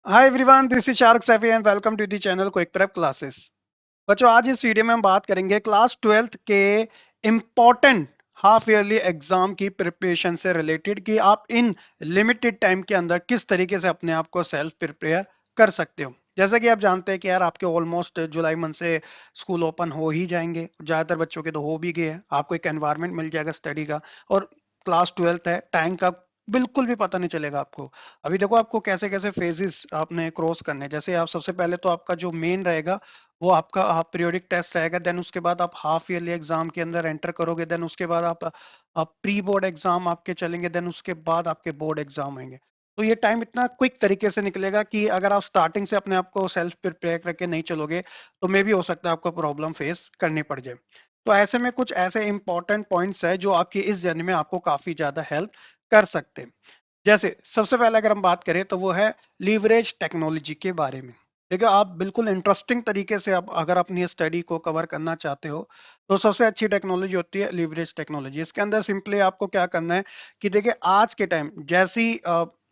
Hi everyone, this is Shark Saifi and welcome to the channel quick prep classes. बच्चों, आज इस video में हम बात करेंगे क्लास 12th के इम्पोर्टेंट हाफ ईयरली एग्जाम की प्रिपरेशन से रिलेटेड कि आप इन लिमिटेड टाइम के अंदर किस तरीके से अपने आप को सेल्फ प्रिपेयर कर सकते हो। जैसा कि आप जानते हैं कि यार आपके ऑलमोस्ट जुलाई मंथ से स्कूल ओपन हो ही जाएंगे, ज्यादातर बच्चों के तो हो भी गए हैं। आपको एक एनवायरनमेंट मिल जाएगा स्टडी का, और क्लास 12th है, टाइम का बिल्कुल भी पता नहीं चलेगा आपको। अभी देखो आपको कैसे कैसे फेजेस आपने क्रॉस करने हैं। जैसे आप सबसे पहले तो आपका जो मेन रहेगा वो आपका पीरियोडिक टेस्ट रहेगा, देन उसके बाद आप हाफ ईयरली एग्जाम के अंदर एंटर करोगे, देन उसके बाद आप प्री बोर्ड एग्जाम आपके चलेंगे, देन उसके बाद आपके बोर्ड एग्जाम आएंगे। तो ये टाइम इतना क्विक तरीके से निकलेगा कि अगर आप स्टार्टिंग से अपने आप को सेल्फ प्रिपेयर करके नहीं चलोगे तो मे भी हो सकता है आपको प्रॉब्लम फेस करनी पड़ जाए। तो ऐसे में कुछ ऐसे इंपॉर्टेंट पॉइंट्स है जो आपकी इस जर्नी में आपको काफी ज्यादा हेल्प कर सकते हैं। जैसे सबसे पहले अगर हम बात करें तो वो है लीवरेज टेक्नोलॉजी के बारे में। देखिए, आप बिल्कुल इंटरेस्टिंग तरीके से आप अगर अपनी स्टडी को कवर करना चाहते हो तो सबसे अच्छी टेक्नोलॉजी होती है लीवरेज टेक्नोलॉजी। इसके अंदर सिंपली आपको क्या करना है कि देखिए, आज के टाइम जैसी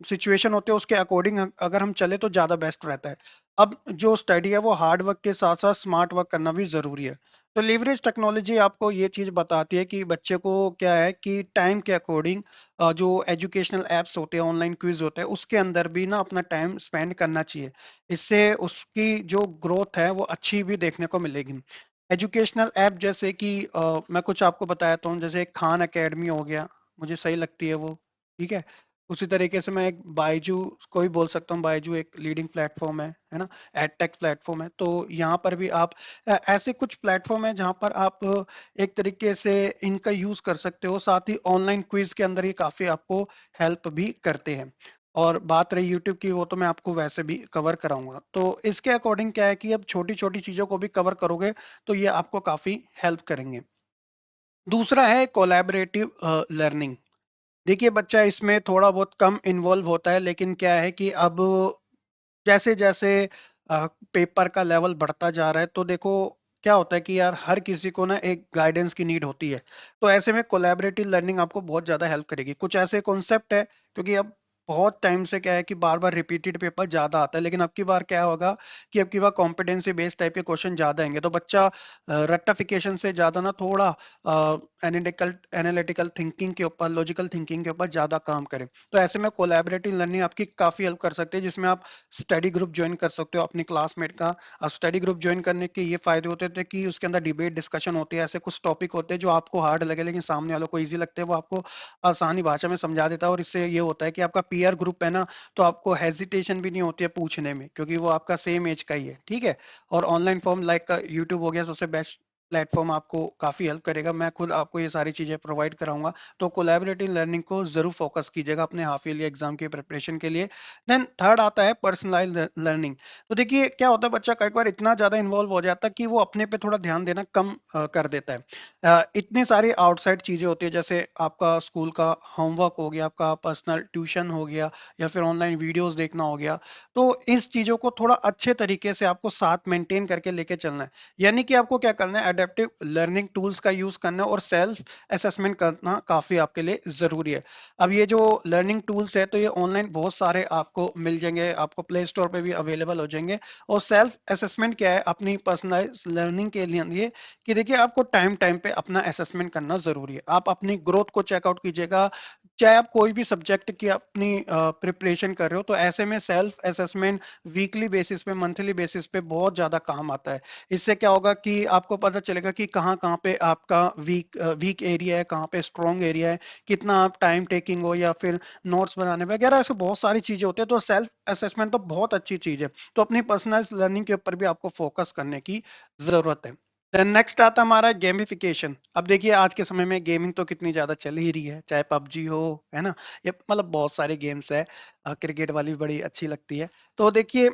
सिचुएशन होती है उसके अकॉर्डिंग अगर हम चले तो ज्यादा बेस्ट रहता है। अब जो स्टडी है वो हार्ड वर्क के साथ साथ स्मार्ट वर्क करना भी जरूरी है। तो लीवरेज टेक्नोलॉजी आपको ये चीज बताती है कि बच्चे को क्या है कि टाइम के अकॉर्डिंग जो एजुकेशनल एप्स होते हैं, ऑनलाइन क्विज होते हैं, उसके अंदर भी ना अपना टाइम स्पेंड करना चाहिए। इससे उसकी जो ग्रोथ है वो अच्छी भी देखने को मिलेगी। एजुकेशनल ऐप जैसे कि मैं कुछ आपको बताता हूँ, जैसे एक खान एकेडमी हो गया, मुझे सही लगती है वो। ठीक है। उसी तरीके से मैं एक बायजू को भी बोल सकता हूँ। बायजू एक लीडिंग प्लेटफॉर्म है ना, एडटेक प्लेटफॉर्म है। तो यहाँ पर भी आप ऐसे कुछ प्लेटफॉर्म है जहाँ पर आप एक तरीके से इनका यूज कर सकते हो। साथ ही ऑनलाइन क्विज के अंदर ये काफी आपको हेल्प भी करते हैं। और बात रही यूट्यूब की, वो तो मैं आपको वैसे भी कवर कराऊंगा। तो इसके अकॉर्डिंग क्या है कि अब छोटी छोटी चीजों को भी कवर करोगे तो ये आपको काफी हेल्प करेंगे। दूसरा है कोलैबोरेटिव लर्निंग। देखिए, बच्चा इसमें थोड़ा बहुत कम इन्वॉल्व होता है, लेकिन क्या है कि अब जैसे जैसे पेपर का लेवल बढ़ता जा रहा है तो देखो क्या होता है कि यार हर किसी को ना एक गाइडेंस की नीड होती है। तो ऐसे में कोलैबोरेटिव लर्निंग आपको बहुत ज्यादा हेल्प करेगी। कुछ ऐसे कॉन्सेप्ट है, क्योंकि अब बहुत टाइम से क्या है कि बार बार रिपीटेड पेपर ज्यादा आता है, लेकिन अब की बार क्या होगा कि अब की बार कॉम्पिटेंसी बेस्ड टाइप के क्वेश्चन ज्यादा आएंगे। तो बच्चा रट्टाफिकेशन से ज्यादा ना थोड़ा एनालिटिकल एनालिटिकल थिंकिंग के ऊपर, लॉजिकल थिंकिंग के ऊपर ज्यादा काम करे। तो ऐसे में कोलैबोरेटिव लर्निंग आपकी काफी हेल्प कर सकती है, जिसमें आप स्टडी ग्रुप ज्वाइन कर सकते हो अपने क्लासमेट का। और स्टडी ग्रुप ज्वाइन करने के ये फायदे होते थे कि उसके अंदर डिबेट डिस्कशन होती है। ऐसे कुछ टॉपिक होते हैं जो आपको हार्ड लगे लेकिन सामने वालों को इजी लगते हैं, वो आपको आसानी भाषा में समझा देता है। और इससे ये होता है कि आपका पीयर ग्रुप है ना, तो आपको हेजिटेशन भी नहीं होती है पूछने में, क्योंकि वो आपका सेम एज का ही है। ठीक है। और ऑनलाइन फॉर्म लाइक यूट्यूब हो गया सबसे बेस्ट प्लेटफॉर्म, आपको काफी हेल्प करेगा। मैं खुद आपको ये सारी चीजें प्रोवाइड कराऊंगा। तो कोलैबोरेटिव लर्निंग को जरूर फोकस कीजिएगा अपने हाफ ईयरली एग्जाम की प्रिपरेशन के लिए। देन थर्ड आता है पर्सनलाइज लर्निंग। तो देखिए क्या होता है, बच्चा कई बार इतना ज्यादा इन्वॉल्व हो जाता है कि वो अपने पे थोड़ा ध्यान देना कम कर देता है। इतनी सारी आउटसाइड चीजें होती है, जैसे आपका स्कूल का होमवर्क हो गया, आपका पर्सनल ट्यूशन हो गया, या फिर ऑनलाइन वीडियोस देखना हो गया। तो इस चीजों को थोड़ा अच्छे तरीके से आपको साथ मेंटेन करके लेके चलना है। यानी कि आपको क्या करना है, एडेप्टिव लर्निंग टूल्स का यूज करना है और सेल्फ असेसमेंट करना काफी आपके लिए जरूरी है। अब ये जो लर्निंग टूल्स है तो ये ऑनलाइन बहुत सारे आपको मिल जाएंगे, आपको प्ले स्टोर पे भी अवेलेबल हो जाएंगे। और सेल्फ असेसमेंट क्या है अपनी पर्सनलाइज लर्निंग के लिए कि देखिए, आपको टाइम टाइम पे अपना असेसमेंट करना जरूरी है। आप अपनी ग्रोथ को चेकआउट कीजिएगा। चाहे आप कोई भी सब्जेक्ट की अपनी प्रिपरेशन कर रहे हो, तो ऐसे में सेल्फ असेसमेंट वीकली बेसिस पे, मंथली बेसिस पे बहुत ज्यादा काम आता है। इससे क्या होगा कि आपको पता चलेगा कि कहाँ कहाँ पे आपका वीक एरिया है, कहाँ पे स्ट्रॉन्ग एरिया है, कितना आप टाइम टेकिंग हो या फिर नोट्स बनाने वगैरह, ऐसे बहुत सारी चीजें होती है। तो सेल्फ असेसमेंट तो बहुत अच्छी चीज है। तो अपनी पर्सनल लर्निंग के ऊपर भी आपको फोकस करने की जरूरत है। देन नेक्स्ट आता है हमारा गेमिफिकेशन। अब देखिए, आज के समय में गेमिंग तो कितनी ज्यादा चल ही रही है, चाहे पबजी हो, है ना, ये मतलब बहुत सारे गेम्स है। क्रिकेट वाली बड़ी अच्छी लगती है। तो देखिए,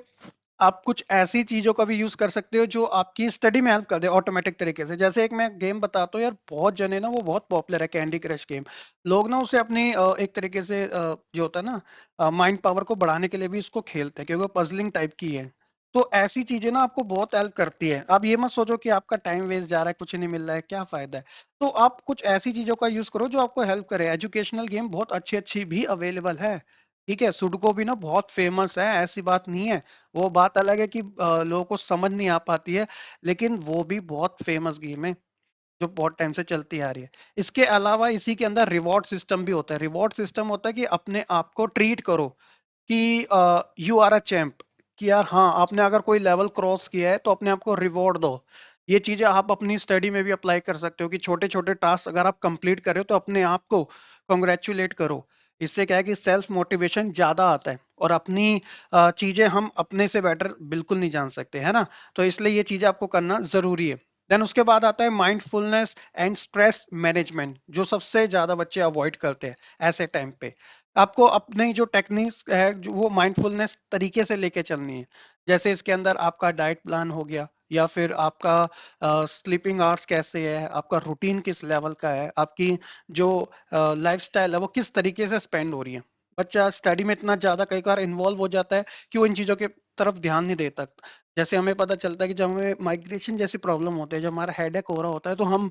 आप कुछ ऐसी चीजों का भी यूज कर सकते हो जो आपकी स्टडी में हेल्प कर दे ऑटोमेटिक तरीके से। जैसे एक मैं गेम बताता हूँ यार, बहुत जने ना वो बहुत पॉपुलर है, कैंडी क्रश गेम। लोग ना उसे अपनी एक तरीके से जो होता है ना माइंड पावर को बढ़ाने के लिए भी इसको खेलते हैं, क्योंकि वो पजलिंग टाइप की है। तो ऐसी चीजें ना आपको बहुत हेल्प करती है। आप ये मत सोचो कि आपका टाइम वेस्ट जा रहा है, कुछ नहीं मिल रहा है, क्या फायदा है। तो आप कुछ ऐसी चीजों का यूज करो जो आपको हेल्प करे। एजुकेशनल गेम बहुत अच्छी अच्छी भी अवेलेबल है। ठीक है, सुडोकू भी ना बहुत फेमस है, ऐसी बात नहीं है। वो बात अलग है कि लोगों को समझ नहीं आ पाती है, लेकिन वो भी बहुत फेमस गेम है जो बहुत टाइम से चलती आ रही है। इसके अलावा इसी के अंदर रिवॉर्ड सिस्टम भी होता है। रिवॉर्ड सिस्टम होता है कि अपने आप को ट्रीट करो कि यू आर अ चैंप, कि यार हाँ, आपने अगर कोई लेवल क्रॉस किया है तो अपने आप को रिवॉर्ड दो। ये चीजें आप अपनी स्टडी में भी अप्लाई कर सकते हो कि छोटे छोटे टास्क अगर आप कंप्लीट कर रहे हो तो अपने आप को कॉन्ग्रेचुलेट करो। इससे क्या है कि सेल्फ मोटिवेशन ज्यादा आता है, और अपनी चीजें हम अपने से बेटर बिल्कुल नहीं जान सकते, है ना। तो इसलिए ये चीजें आपको करना जरूरी है। देन उसके बाद आता है माइंडफुलनेस एंड स्ट्रेस मैनेजमेंट, जो सबसे ज्यादा बच्चे अवॉइड करते हैं ऐसे टाइम पे। आपको अपनी जो टेक्निक्स है जो वो माइंडफुलनेस तरीके से लेके चलनी है। जैसे इसके अंदर आपका डाइट प्लान हो गया, या फिर आपका स्लीपिंग आवर्स कैसे है, आपका रूटीन किस लेवल का है, आपकी जो लाइफस्टाइल है वो किस तरीके से स्पेंड हो रही है। बच्चा स्टडी में इतना ज्यादा कई बार इन्वॉल्व हो जाता है कि वो इन चीजों के तरफ ध्यान नहीं देता। जैसे हमें पता चलता है कि जब हमें माइग्रेशन जैसी प्रॉब्लम होती है, जब हमारा हेडेक हो रहा होता है, तो हम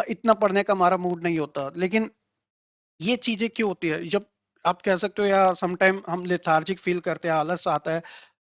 इतना पढ़ने का हमारा मूड नहीं होता। लेकिन ये चीजें क्यों होती है, जब आप कह सकते हो या समटाइम हम लेथार्जिक फील करते हैं, आलस आता है,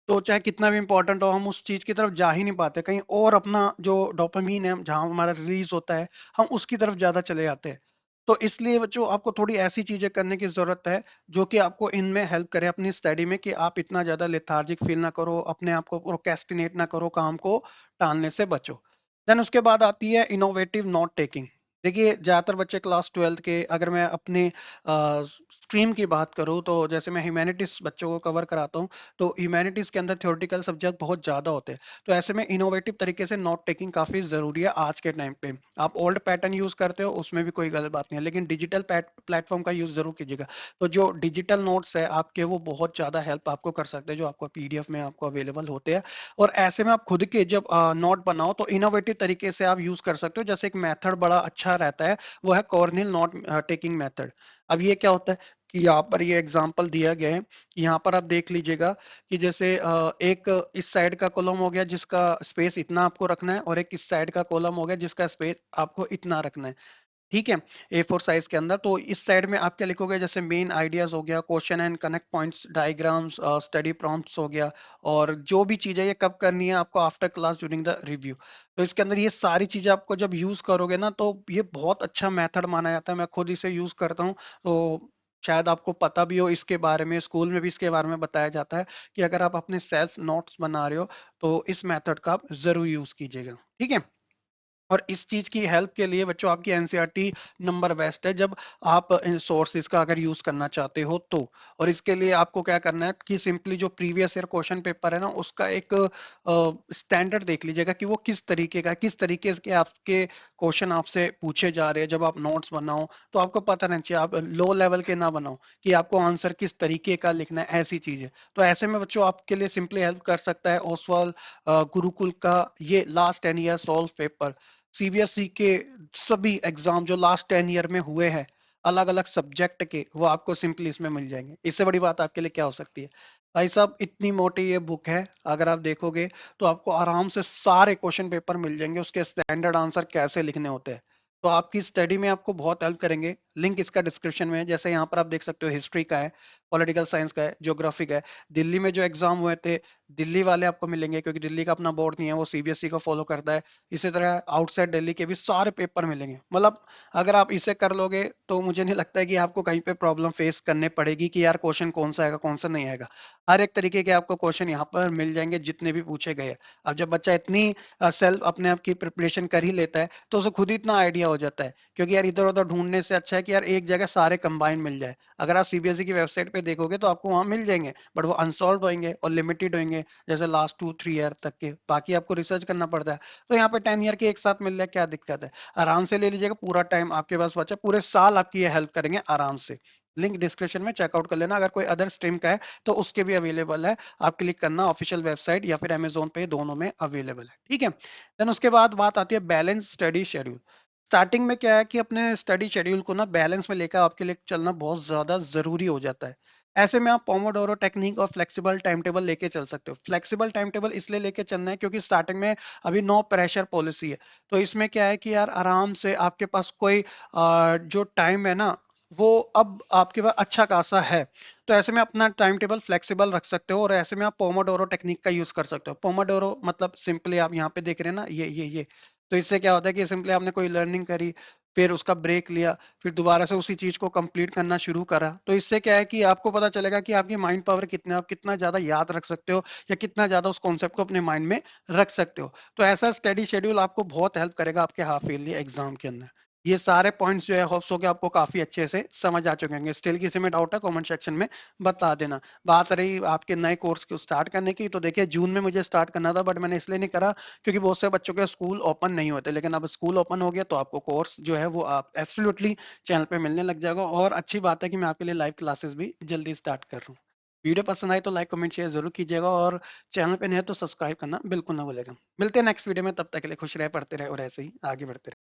तो चाहे कितना भी इंपॉर्टेंट हो हम उस चीज की तरफ जा ही नहीं पाते, कहीं और अपना जो डोपामीन है जहां हमारा रिलीज होता है, हम उसकी तरफ ज्यादा चले जाते हैं। तो इसलिए बच्चों आपको थोड़ी ऐसी चीजें करने की जरूरत है जो कि आपको इनमें हेल्प करे अपनी स्टडी में, कि आप इतना ज्यादा लेथार्जिक फील ना करो, अपने आप को प्रोक्रेस्टिनेट ना करो, काम को टालने से बचो। देन उसके बाद आती है इनोवेटिव नोट टेकिंग। देखिए ज्यादातर बच्चे क्लास ट्वेल्थ के, अगर मैं अपने स्ट्रीम की बात करूं तो जैसे मैं ह्यूमैनिटीज बच्चों को कवर कराता हूं, तो ह्यूमैनिटीज के अंदर थ्योरेटिकल सब्जेक्ट बहुत ज्यादा होते हैं। तो ऐसे में इनोवेटिव तरीके से नोट टेकिंग काफी जरूरी है आज के टाइम पे। आप ओल्ड पैटर्न यूज करते हो उसमें भी कोई गलत बात नहीं है, लेकिन डिजिटल प्लेटफॉर्म का यूज जरूर कीजिएगा। तो जो डिजिटल नोट्स है आपके, वो बहुत ज्यादा हेल्प आपको कर सकते हैं, जो आपको पीडीएफ में आपको अवेलेबल होते हैं। और ऐसे में आप खुद के जब नोट बनाओ तो इनोवेटिव तरीके से आप यूज कर सकते हो। जैसे एक मेथड बड़ा अच्छा रहता है, वो है कॉर्निल नोट टेकिंग मेथड। अब ये क्या होता है कि यहाँ पर ये एग्जांपल दिया गया है कि यहाँ पर आप देख लीजिएगा कि जैसे एक इस साइड का कॉलम हो गया जिसका स्पेस इतना आपको रखना है, और एक इस साइड का कॉलम हो गया जिसका स्पेस आपको इतना रखना है। ठीक है, ए फोर साइज के अंदर। तो इस साइड में आप क्या लिखोगे, जैसे मेन आइडियाज हो गया, question and connect points, diagrams, study prompts हो गया, और जो भी चीजें ये कब करनी है आपको, after class during the review. तो इसके अंदर ये सारी चीजें आपको जब यूज करोगे ना, तो ये बहुत अच्छा मेथड माना जाता है। मैं खुद इसे यूज करता हूँ, तो शायद आपको पता भी हो इसके बारे में, स्कूल में भी इसके बारे में बताया जाता है कि अगर आप अपने सेल्फ नोट्स बना रहे हो तो इस मेथड का आप जरूर यूज कीजिएगा। ठीक है, और इस चीज की हेल्प के लिए बच्चों आपकी एनसीईआरटी नंबर बेस्ट है, जब आप सोर्सेज का अगर यूज करना चाहते हो तो। और इसके लिए आपको क्या करना है कि सिंपली जो प्रीवियस ईयर क्वेश्चन पेपर है ना, उसका एक स्टैंडर्ड देख लीजिएगा कि वो किस तरीके का, किस तरीके के आपके क्वेश्चन आपसे पूछे जा रहे हैं। जब आप नोट्स बनाओ तो आपको पता रहना चाहिए, आप लो लेवल के ना बनाओ कि आपको आंसर किस तरीके का लिखना है, ऐसी चीजें। तो ऐसे में बच्चों आपके लिए सिंपली हेल्प कर सकता है ओसवाल गुरुकुल का ये last 10 year solve paper. CBSE के सभी एग्जाम जो लास्ट 10 ईयर में हुए हैं अलग अलग सब्जेक्ट के, वो आपको सिंपली इसमें मिल जाएंगे। इससे बड़ी बात आपके लिए क्या हो सकती है। भाई साहब इतनी मोटी ये बुक है, अगर आप देखोगे तो आपको आराम से सारे क्वेश्चन पेपर मिल जाएंगे, उसके स्टैंडर्ड आंसर कैसे लिखने होते हैं। तो आपकी स्टडी में आपको बहुत हेल्प करेंगे। लिंक इसका डिस्क्रिप्शन में है। जैसे यहाँ पर आप देख सकते हो हिस्ट्री का है, पॉलिटिकल साइंस का है, ज्योग्राफी का है। दिल्ली में जो एग्जाम हुए थे, दिल्ली वाले आपको मिलेंगे, क्योंकि दिल्ली का अपना बोर्ड नहीं है, वो सीबीएसई को फॉलो करता है। इसी तरह आउटसाइड दिल्ली के भी सारे पेपर मिलेंगे। मतलब अगर आप इसे कर लोगे तो मुझे नहीं लगता है कि आपको कहीं पे प्रॉब्लम फेस करने पड़ेगी कि यार क्वेश्चन कौन सा आएगा कौन सा नहीं आएगा। हर एक तरीके के आपको क्वेश्चन यहाँ पर मिल जाएंगे जितने भी पूछे गए हैं। अब जब बच्चा इतनी सेल्फ अपने आप की प्रिपरेशन कर ही लेता है तो उसे खुद ही इतना आइडिया हो जाता है, क्योंकि यार इधर उधर ढूंढने से अच्छा है कि यार एक जगह सारे कंबाइन मिल जाए। अगर आप सीबीएसई की वेबसाइट पे देखोगे तो आपको वहां मिल जाएंगे, बट वो अनसॉल्व होंगे और लिमिटेड होंगे, जैसे लास्ट 2-3 ईयर तक के। बाकी आपको रिसर्च करना पड़ता है। तो यहाँ पे 10 ईयर के एक साथ मिल जाए, क्या दिक्कत है। आराम से ले लीजिएगा, पूरा टाइम आपके पास बचा, पूरे साल आपकी ये हेल्प करेंगे आराम से। लिंक डिस्क्रिप्शन में चेकआउट कर लेना। अगर कोई अदर स्ट्रीम का है तो उसके भी अवेलेबल है, आप क्लिक करना, ऑफिशियल वेबसाइट या फिर अमेजोन पे, दोनों में अवेलेबल है। ठीक है, देन उसके बाद बात आती है बैलेंस स्टडी शेड्यूल। स्टार्टिंग में क्या है कि अपने स्टडी शेड्यूल को ना बैलेंस में लेकर आपके लिए चलना बहुत ज्यादा जरूरी हो जाता है। ऐसे में आप पोमोडोरो टेक्निक और फ्लेक्सिबल टाइम टेबल लेके चल सकते हो। फ्लेक्सिबल टाइम टेबल इसलिए लेके चलना है क्योंकि स्टार्टिंग में अभी नो प्रेशर पॉलिसी है। तो इसमें क्या है कि यार आराम से आपके पास कोई जो टाइम है ना, वो अब आपके पास अच्छा खासा है। तो ऐसे में अपना टाइम टेबल फ्लेक्सिबल रख सकते हो और ऐसे में आप पोमोडोरो टेक्निक का यूज़ कर सकते हो। पोमोडोरो मतलब सिंपली आप यहाँ पे देख रहे हैं ना ये। तो इससे क्या होता है कि सिंपली आपने कोई लर्निंग करी, फिर उसका ब्रेक लिया, फिर दोबारा से उसी चीज़ को कंप्लीट करना शुरू करा। तो इससे क्या है कि आपको पता चलेगा कि आपकी माइंड पावर कितना आप कितना ज़्यादा याद रख सकते हो या कितना ज़्यादा उस कॉन्सेप्ट को अपने माइंड में रख सकते हो। तो ऐसा स्टडी शेड्यूल आपको बहुत हेल्प करेगा आपके हाफ ईयरली एग्ज़ाम के अंदर। ये सारे पॉइंट्स जो है होप्स हो कि आपको काफी अच्छे से समझ आ चुके होंगे। स्टिल किसी में डाउट है कमेंट सेक्शन में बता देना। बात रही आपके नए कोर्स को स्टार्ट करने की, तो देखिए जून में मुझे स्टार्ट करना था बट मैंने इसलिए नहीं करा क्योंकि बहुत से बच्चों के स्कूल ओपन नहीं होते, लेकिन अब स्कूल ओपन हो गया तो आपको कोर्स जो है वो आप एब्सोल्युटली चैनल पे मिलने लग जाएगा। और अच्छी बात है कि मैं आपके लिए लाइव क्लासेस भी जल्दी स्टार्ट कर रहा हूँ। वीडियो पसंद आए तो लाइक कमेंट शेयर जरूर कीजिएगा और चैनल पे नए हैं तो सब्सक्राइब करना बिल्कुल ना भूलेगा। मिलते हैं नेक्स्ट वीडियो में, तब तक के लिए खुश रहे, पढ़ते रहे और ऐसे ही आगे बढ़ते रहे।